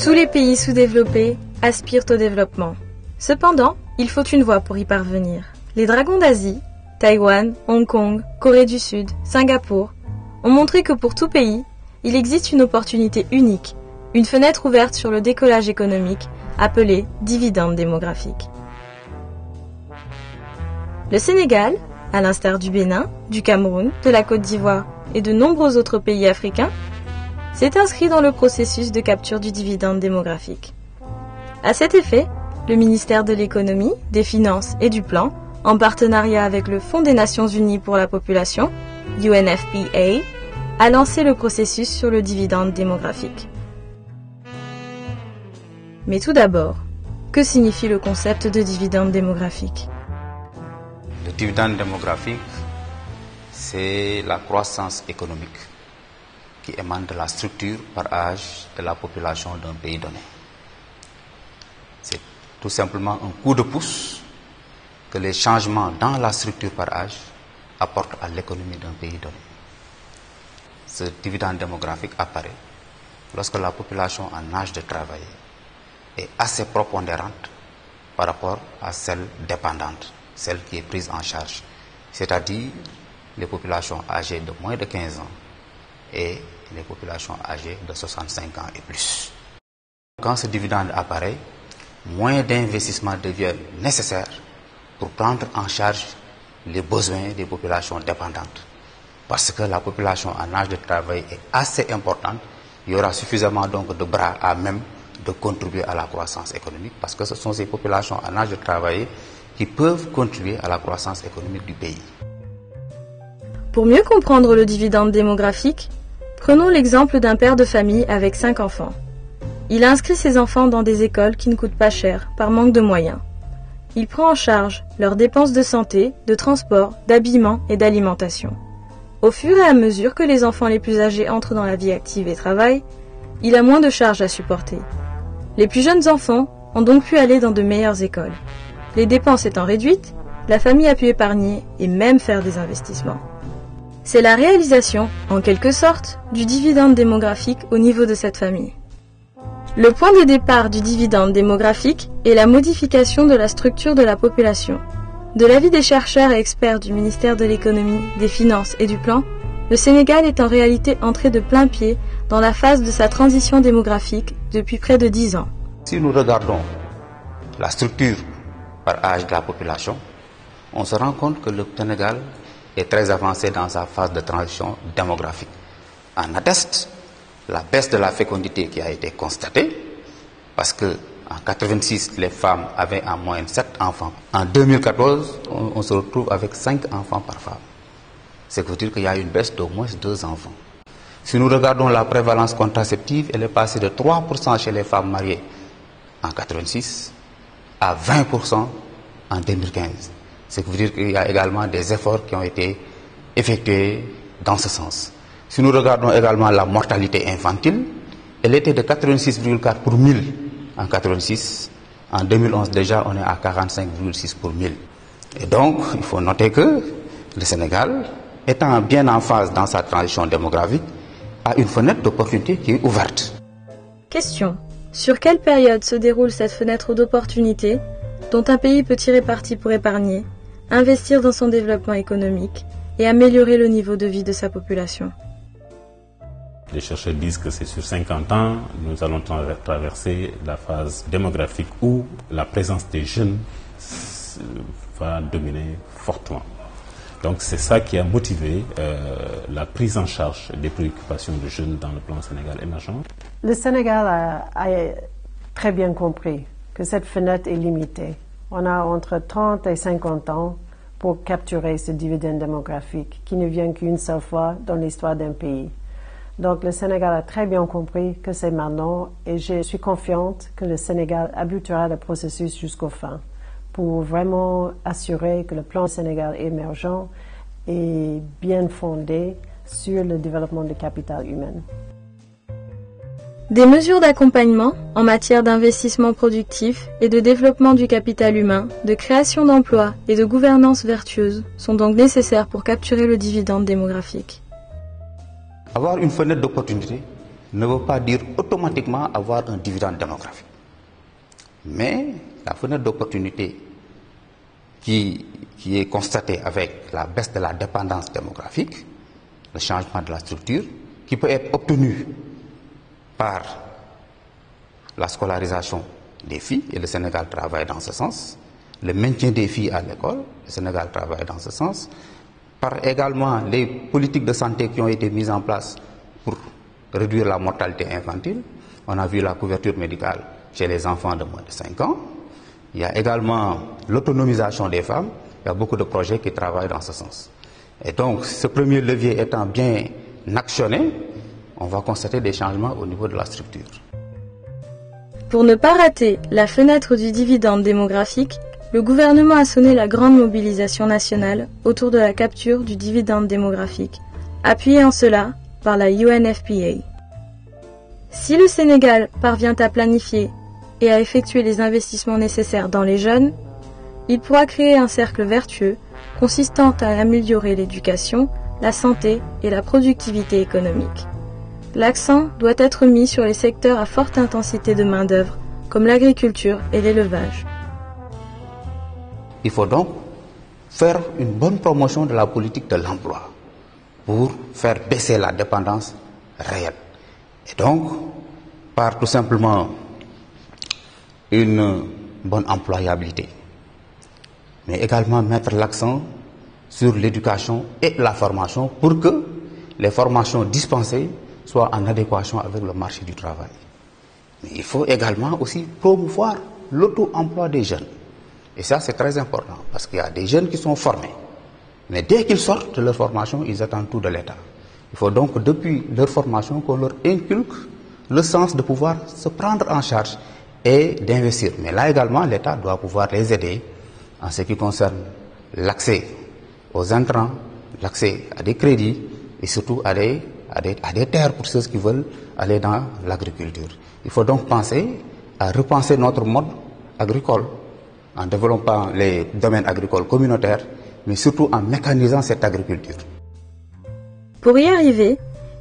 Tous les pays sous-développés aspirent au développement. Cependant, il faut une voie pour y parvenir. Les dragons d'Asie, Taïwan, Hong Kong, Corée du Sud, Singapour, ont montré que pour tout pays, il existe une opportunité unique, une fenêtre ouverte sur le décollage économique, appelée dividende démographique. Le Sénégal, à l'instar du Bénin, du Cameroun, de la Côte d'Ivoire et de nombreux autres pays africains, s'est inscrit dans le processus de capture du dividende démographique. À cet effet, le ministère de l'Économie, des Finances et du Plan, en partenariat avec le Fonds des Nations Unies pour la Population, UNFPA, a lancé le processus sur le dividende démographique. Mais tout d'abord, que signifie le concept de dividende démographique ? Le dividende démographique, c'est la croissance économique qui émane de la structure par âge de la population d'un pays donné. C'est tout simplement un coup de pouce que les changements dans la structure par âge apportent à l'économie d'un pays donné. Ce dividende démographique apparaît lorsque la population en âge de travailler est assez prépondérante par rapport à celle dépendante, celle qui est prise en charge, c'est-à-dire les populations âgées de moins de 15 ans et les populations âgées de 65 ans et plus. Quand ce dividende apparaît, moins d'investissements deviennent nécessaires pour prendre en charge les besoins des populations dépendantes. Parce que la population en âge de travail est assez importante, il y aura suffisamment donc de bras à même de contribuer à la croissance économique, parce que ce sont ces populations en âge de travailler qui peuvent contribuer à la croissance économique du pays. Pour mieux comprendre le dividende démographique, prenons l'exemple d'un père de famille avec 5 enfants. Il inscrit ses enfants dans des écoles qui ne coûtent pas cher par manque de moyens. Il prend en charge leurs dépenses de santé, de transport, d'habillement et d'alimentation. Au fur et à mesure que les enfants les plus âgés entrent dans la vie active et travaillent, il a moins de charges à supporter. Les plus jeunes enfants ont donc pu aller dans de meilleures écoles. Les dépenses étant réduites, la famille a pu épargner et même faire des investissements. C'est la réalisation, en quelque sorte, du dividende démographique au niveau de cette famille. Le point de départ du dividende démographique est la modification de la structure de la population. De l'avis des chercheurs et experts du ministère de l'Économie, des Finances et du Plan, le Sénégal est en réalité entré de plein pied dans la phase de sa transition démographique depuis près de 10 ans. Si nous regardons la structure par âge de la population, on se rend compte que le Sénégal est très avancé dans sa phase de transition démographique. En atteste la baisse de la fécondité qui a été constatée, parce que en 1986, les femmes avaient en moyenne 7 enfants. En 2014, on se retrouve avec 5 enfants par femme. Ce qui veut dire qu'il y a une baisse d'au moins 2 enfants. Si nous regardons la prévalence contraceptive, elle est passée de 3% chez les femmes mariées en 1986 à 20% en 2015. Ce qui veut dire qu'il y a également des efforts qui ont été effectués dans ce sens. Si nous regardons également la mortalité infantile, elle était de 86,4 pour 1000 en 1986. En 2011 déjà, on est à 45,6 pour 1000. Et donc, il faut noter que le Sénégal, étant bien en phase dans sa transition démographique, a une fenêtre d'opportunité qui est ouverte. Question. Sur quelle période se déroule cette fenêtre d'opportunité dont un pays peut tirer parti pour épargner, investir dans son développement économique et améliorer le niveau de vie de sa population? Les chercheurs disent que c'est sur 50 ans, nous allons traverser la phase démographique où la présence des jeunes va dominer fortement. Donc c'est ça qui a motivé la prise en charge des préoccupations des jeunes dans le plan Sénégal émergent. Le Sénégal a très bien compris que cette fenêtre est limitée. On a entre 30 et 50 ans pour capturer ce dividende démographique qui ne vient qu'une seule fois dans l'histoire d'un pays. Donc le Sénégal a très bien compris que c'est maintenant et je suis confiante que le Sénégal aboutira le processus jusqu'au fin pour vraiment assurer que le plan Sénégal émergent est bien fondé sur le développement du capital humain. Des mesures d'accompagnement en matière d'investissement productif et de développement du capital humain, de création d'emplois et de gouvernance vertueuse sont donc nécessaires pour capturer le dividende démographique. Avoir une fenêtre d'opportunité, ne veut pas dire automatiquement avoir un dividende démographique. Mais la fenêtre d'opportunité qui est constatée avec la baisse de la dépendance démographique, le changement de la structure, qui peut être obtenu par la scolarisation des filles, et le Sénégal travaille dans ce sens, le maintien des filles à l'école, le Sénégal travaille dans ce sens, par également les politiques de santé qui ont été mises en place pour réduire la mortalité infantile. On a vu la couverture médicale chez les enfants de moins de 5 ans. Il y a également l'autonomisation des femmes. Il y a beaucoup de projets qui travaillent dans ce sens. Et donc, ce premier levier étant bien actionné, on va constater des changements au niveau de la structure. Pour ne pas rater la fenêtre du dividende démographique, le gouvernement a sonné la grande mobilisation nationale autour de la capture du dividende démographique, appuyé en cela par la UNFPA. Si le Sénégal parvient à planifier et à effectuer les investissements nécessaires dans les jeunes, il pourra créer un cercle vertueux consistant à améliorer l'éducation, la santé et la productivité économique. L'accent doit être mis sur les secteurs à forte intensité de main-d'œuvre, comme l'agriculture et l'élevage. Il faut donc faire une bonne promotion de la politique de l'emploi pour faire baisser la dépendance réelle. Et donc, par tout simplement une bonne employabilité, mais également mettre l'accent sur l'éducation et la formation pour que les formations dispensées soient en adéquation avec le marché du travail. Mais il faut également aussi promouvoir l'auto-emploi des jeunes. Et ça, c'est très important, parce qu'il y a des jeunes qui sont formés. Mais dès qu'ils sortent de leur formation, ils attendent tout de l'État. Il faut donc, depuis leur formation, qu'on leur inculque le sens de pouvoir se prendre en charge et d'investir. Mais là également, l'État doit pouvoir les aider en ce qui concerne l'accès aux intrants, l'accès à des crédits et surtout à des terres pour ceux qui veulent aller dans l'agriculture. Il faut donc penser à repenser notre mode agricole en développant les domaines agricoles communautaires, mais surtout en mécanisant cette agriculture. Pour y arriver,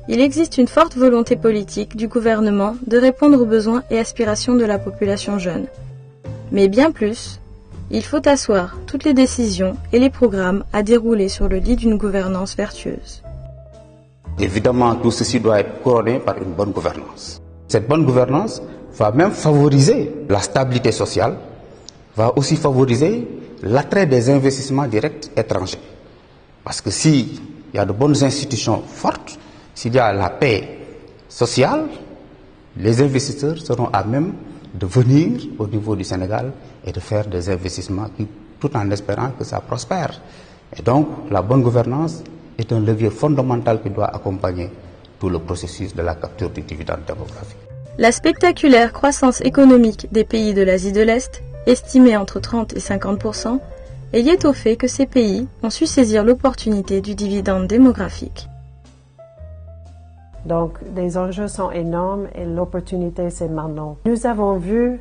il existe une forte volonté politique du gouvernement de répondre aux besoins et aspirations de la population jeune. Mais bien plus, il faut asseoir toutes les décisions et les programmes à dérouler sur le lit d'une gouvernance vertueuse. Évidemment, tout ceci doit être couronné par une bonne gouvernance. Cette bonne gouvernance va même favoriser la stabilité sociale, va aussi favoriser l'attrait des investissements directs étrangers. Parce que s'il y a de bonnes institutions fortes, s'il y a la paix sociale, les investisseurs seront à même de venir au niveau du Sénégal et de faire des investissements tout en espérant que ça prospère. Et donc, la bonne gouvernance est un levier fondamental qui doit accompagner tout le processus de la capture du dividende démographique. La spectaculaire croissance économique des pays de l'Asie de l'Est, estimée entre 30 et 50%, est liée au fait que ces pays ont su saisir l'opportunité du dividende démographique. Donc, les enjeux sont énormes et l'opportunité, c'est maintenant. Nous avons vu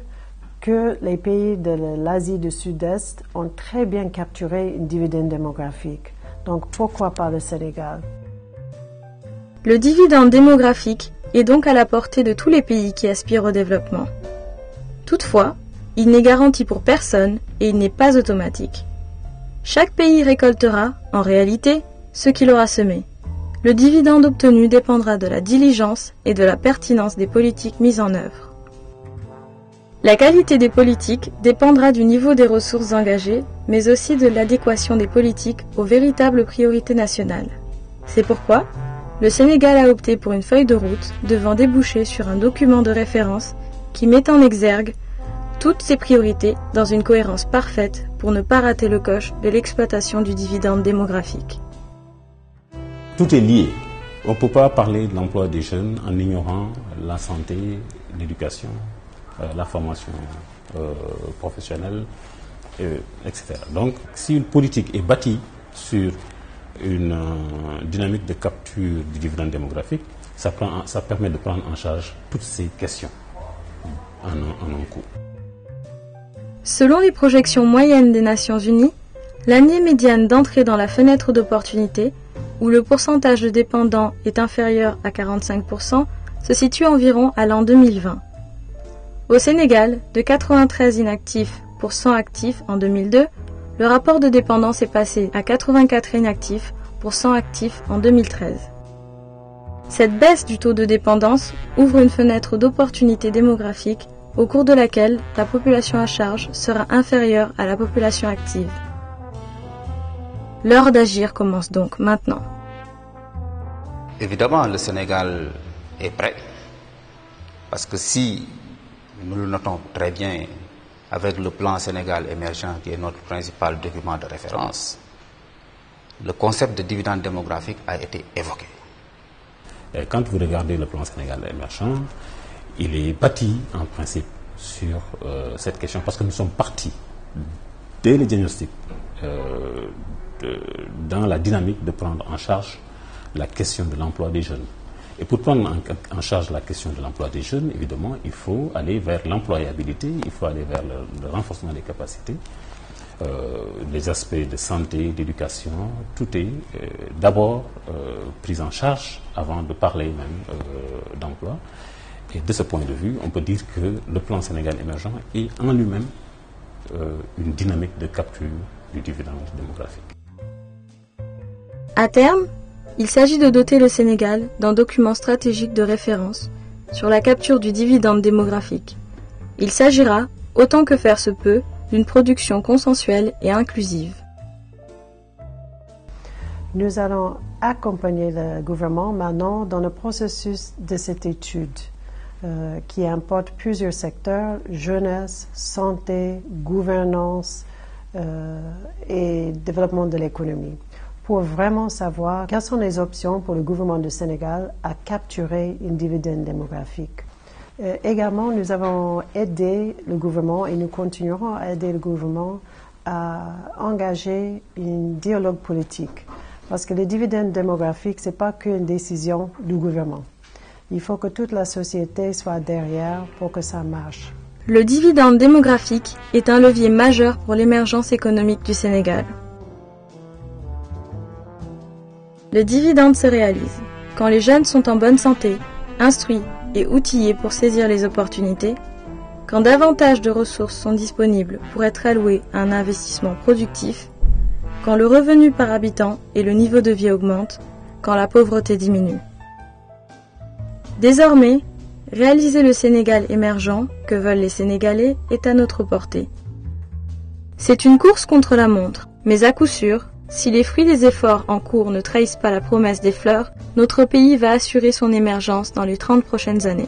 que les pays de l'Asie du Sud-Est ont très bien capturé une dividende démographique. Donc, pourquoi pas le Sénégal? Le dividende démographique est donc à la portée de tous les pays qui aspirent au développement. Toutefois, il n'est garanti pour personne et il n'est pas automatique. Chaque pays récoltera, en réalité, ce qu'il aura semé. Le dividende obtenu dépendra de la diligence et de la pertinence des politiques mises en œuvre. La qualité des politiques dépendra du niveau des ressources engagées, mais aussi de l'adéquation des politiques aux véritables priorités nationales. C'est pourquoi le Sénégal a opté pour une feuille de route devant déboucher sur un document de référence qui met en exergue toutes ces priorités dans une cohérence parfaite pour ne pas rater le coche de l'exploitation du dividende démographique. Tout est lié. On ne peut pas parler de l'emploi des jeunes en ignorant la santé, l'éducation, la formation professionnelle, etc. Donc, si une politique est bâtie sur une dynamique de capture du dividende démographique, ça permet de prendre en charge toutes ces questions en un coup. Selon les projections moyennes des Nations Unies, l'année médiane d'entrée dans la fenêtre d'opportunité, où le pourcentage de dépendants est inférieur à 45%, se situe environ à l'an 2020. Au Sénégal, de 93 inactifs pour 100 actifs en 2002, le rapport de dépendance est passé à 84 inactifs pour 100 actifs en 2013. Cette baisse du taux de dépendance ouvre une fenêtre d'opportunité démographique au cours de laquelle la population à charge sera inférieure à la population active. L'heure d'agir commence donc maintenant. Évidemment, le Sénégal est prêt, parce que si nous le notons très bien avec le plan Sénégal émergent qui est notre principal document de référence, le concept de dividende démographique a été évoqué. Et quand vous regardez le plan Sénégal émergent, il est bâti en principe sur cette question, parce que nous sommes partis dès le diagnostic dans la dynamique de prendre en charge la question de l'emploi des jeunes. Et pour prendre en charge la question de l'emploi des jeunes, évidemment, il faut aller vers l'employabilité, il faut aller vers le renforcement des capacités, les aspects de santé, d'éducation, tout est d'abord pris en charge avant de parler même d'emploi. Et de ce point de vue, on peut dire que le plan Sénégal émergent est en lui-même une dynamique de capture du dividende démographique. À terme, il s'agit de doter le Sénégal d'un document stratégique de référence sur la capture du dividende démographique. Il s'agira, autant que faire se peut, d'une production consensuelle et inclusive. Nous allons accompagner le gouvernement maintenant dans le processus de cette étude qui importe plusieurs secteurs, jeunesse, santé, gouvernance et développement de l'économie, pour vraiment savoir quelles sont les options pour le gouvernement du Sénégal à capturer une dividende démographique. Également, nous avons aidé le gouvernement et nous continuerons à aider le gouvernement à engager un dialogue politique. Parce que le dividende démographique, ce n'est pas qu'une décision du gouvernement. Il faut que toute la société soit derrière pour que ça marche. Le dividende démographique est un levier majeur pour l'émergence économique du Sénégal. Le dividende se réalise quand les jeunes sont en bonne santé, instruits et outillés pour saisir les opportunités, quand davantage de ressources sont disponibles pour être allouées à un investissement productif, quand le revenu par habitant et le niveau de vie augmentent, quand la pauvreté diminue. Désormais, réaliser le Sénégal émergent que veulent les Sénégalais est à notre portée. C'est une course contre la montre, mais à coup sûr, si les fruits des efforts en cours ne trahissent pas la promesse des fleurs, notre pays va assurer son émergence dans les 30 prochaines années.